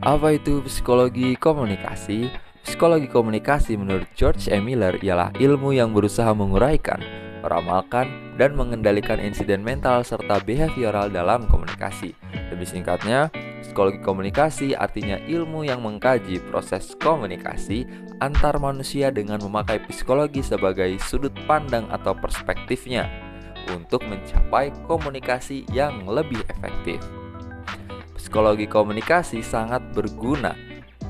Apa itu psikologi komunikasi? Psikologi komunikasi menurut George E. Miller ialah ilmu yang berusaha menguraikan, meramalkan, dan mengendalikan insiden mental serta behavioral dalam komunikasi. Lebih singkatnya, psikologi komunikasi artinya ilmu yang mengkaji proses komunikasi antar manusia dengan memakai psikologi sebagai sudut pandang atau perspektifnya untuk mencapai komunikasi yang lebih efektif. Psikologi komunikasi sangat berguna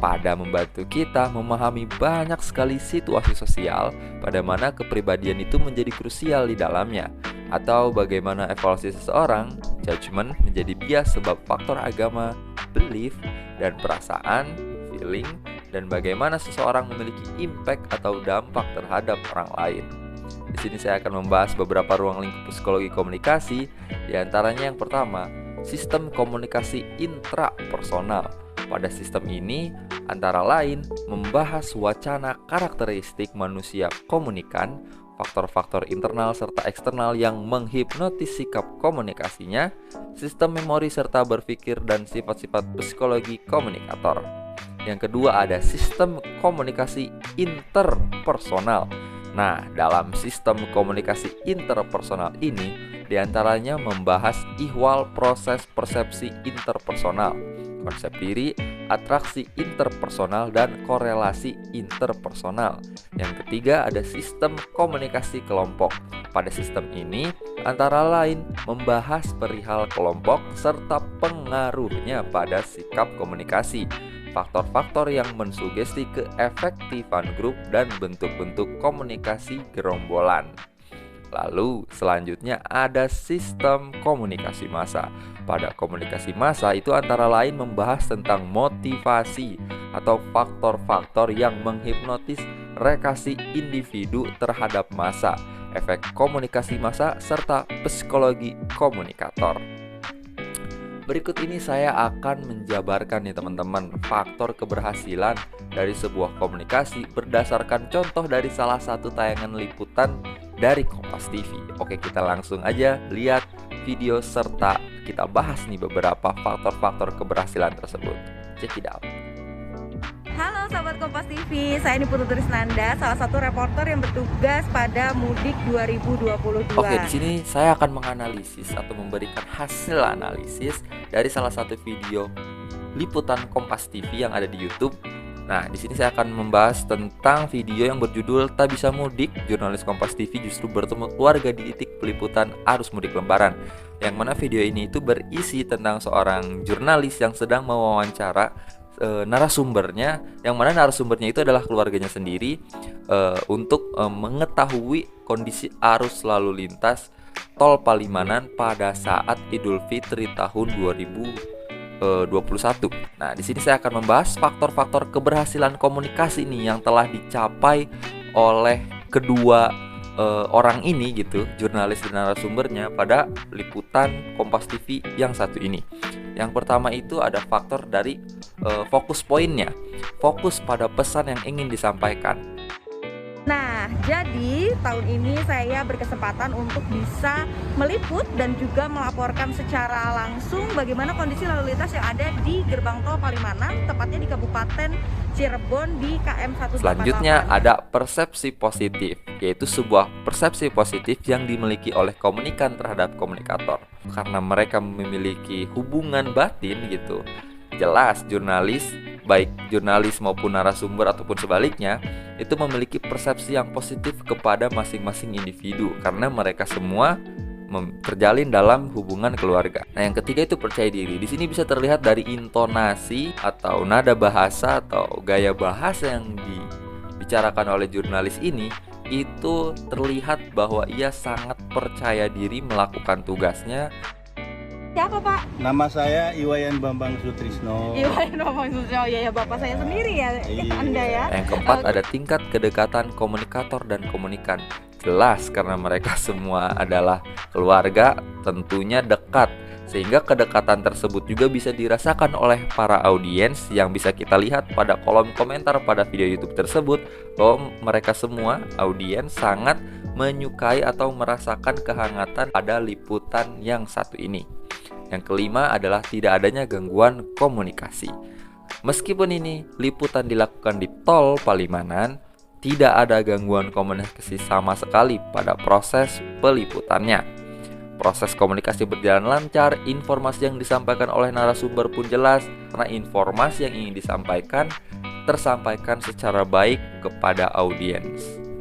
pada membantu kita memahami banyak sekali situasi sosial pada mana kepribadian itu menjadi krusial di dalamnya, atau bagaimana evaluasi seseorang, judgement menjadi bias sebab faktor agama, belief, dan perasaan, feeling, dan bagaimana seseorang memiliki impact atau dampak terhadap orang lain. Di sini saya akan membahas beberapa ruang lingkup psikologi komunikasi, di antaranya yang pertama, sistem komunikasi intrapersonal. Pada sistem ini, antara lain membahas wacana karakteristik manusia komunikan, faktor-faktor internal serta eksternal yang menghipnotis sikap komunikasinya, sistem memori serta berpikir dan sifat-sifat psikologi komunikator. Yang kedua ada sistem komunikasi interpersonal. Nah, dalam sistem komunikasi interpersonal ini diantaranya membahas ihwal proses persepsi interpersonal, konsep diri, atraksi interpersonal, dan korelasi interpersonal. Yang ketiga ada sistem komunikasi kelompok. Pada sistem ini antara lain membahas perihal kelompok serta pengaruhnya pada sikap komunikasi, faktor-faktor yang mensugesti keefektifan grup, dan bentuk-bentuk komunikasi gerombolan. Lalu selanjutnya ada sistem komunikasi massa. Pada komunikasi massa itu antara lain membahas tentang motivasi atau faktor-faktor yang menghipnotis reaksi individu terhadap massa, efek komunikasi massa, serta psikologi komunikator. Berikut ini saya akan menjabarkan nih teman-teman faktor keberhasilan dari sebuah komunikasi berdasarkan contoh dari salah satu tayangan liputan dari Kompas TV. Oke, kita langsung aja lihat video serta kita bahas nih beberapa faktor-faktor keberhasilan tersebut. Check it out. Halo sahabat Kompas TV, saya ini Putu Trisnanda, salah satu reporter yang bertugas pada Mudik 2022. Oke, di sini saya akan menganalisis atau memberikan hasil analisis dari salah satu video liputan Kompas TV yang ada di YouTube. Nah, di sini saya akan membahas tentang video yang berjudul Tak Bisa Mudik, jurnalis Kompas TV justru bertemu keluarga di titik peliputan arus mudik lebaran. Yang mana video ini itu berisi tentang seorang jurnalis yang sedang mewawancara narasumbernya, yang mana narasumbernya itu adalah keluarganya sendiri, untuk mengetahui kondisi arus lalu lintas tol Palimanan pada saat Idul Fitri tahun 2021. Nah, di sini saya akan membahas faktor-faktor keberhasilan komunikasi nih yang telah dicapai oleh kedua orang ini gitu, jurnalis dan narasumbernya pada liputan Kompas TV yang satu ini. Yang pertama itu ada faktor dari fokus poinnya, fokus pada pesan yang ingin disampaikan. Nah, jadi tahun ini saya berkesempatan untuk bisa meliput dan juga melaporkan secara langsung bagaimana kondisi lalu lintas yang ada di gerbang tol Palimanan, tepatnya di Kabupaten Cirebon di KM 188. Selanjutnya ada persepsi positif, yaitu sebuah persepsi positif yang dimiliki oleh komunikan terhadap komunikator. Karena mereka memiliki hubungan batin gitu, jelas jurnalis, baik jurnalis maupun narasumber ataupun sebaliknya, itu memiliki persepsi yang positif kepada masing-masing individu karena mereka semua terjalin dalam hubungan keluarga. Nah, yang ketiga itu percaya diri. Di sini bisa terlihat dari intonasi atau nada bahasa atau gaya bahasa yang dibicarakan oleh jurnalis ini, itu terlihat bahwa ia sangat percaya diri melakukan tugasnya. Siapa Pak? Nama saya Iwayan Bambang Sutrisno. Iwayan Bambang Sutrisno, ya Bapak saya sendiri ya, Anda ya. Yang keempat ada tingkat kedekatan komunikator dan komunikan. Jelas karena mereka semua adalah keluarga, tentunya dekat. Sehingga kedekatan tersebut juga bisa dirasakan oleh para audiens yang bisa kita lihat pada kolom komentar pada video YouTube tersebut, bahwa mereka semua audiens sangat menyukai atau merasakan kehangatan pada liputan yang satu ini. Yang kelima adalah tidak adanya gangguan komunikasi. Meskipun ini liputan dilakukan di tol Palimanan, tidak ada gangguan komunikasi sama sekali pada proses peliputannya. Proses komunikasi berjalan lancar, informasi yang disampaikan oleh narasumber pun jelas, karena informasi yang ingin disampaikan tersampaikan secara baik kepada audiens.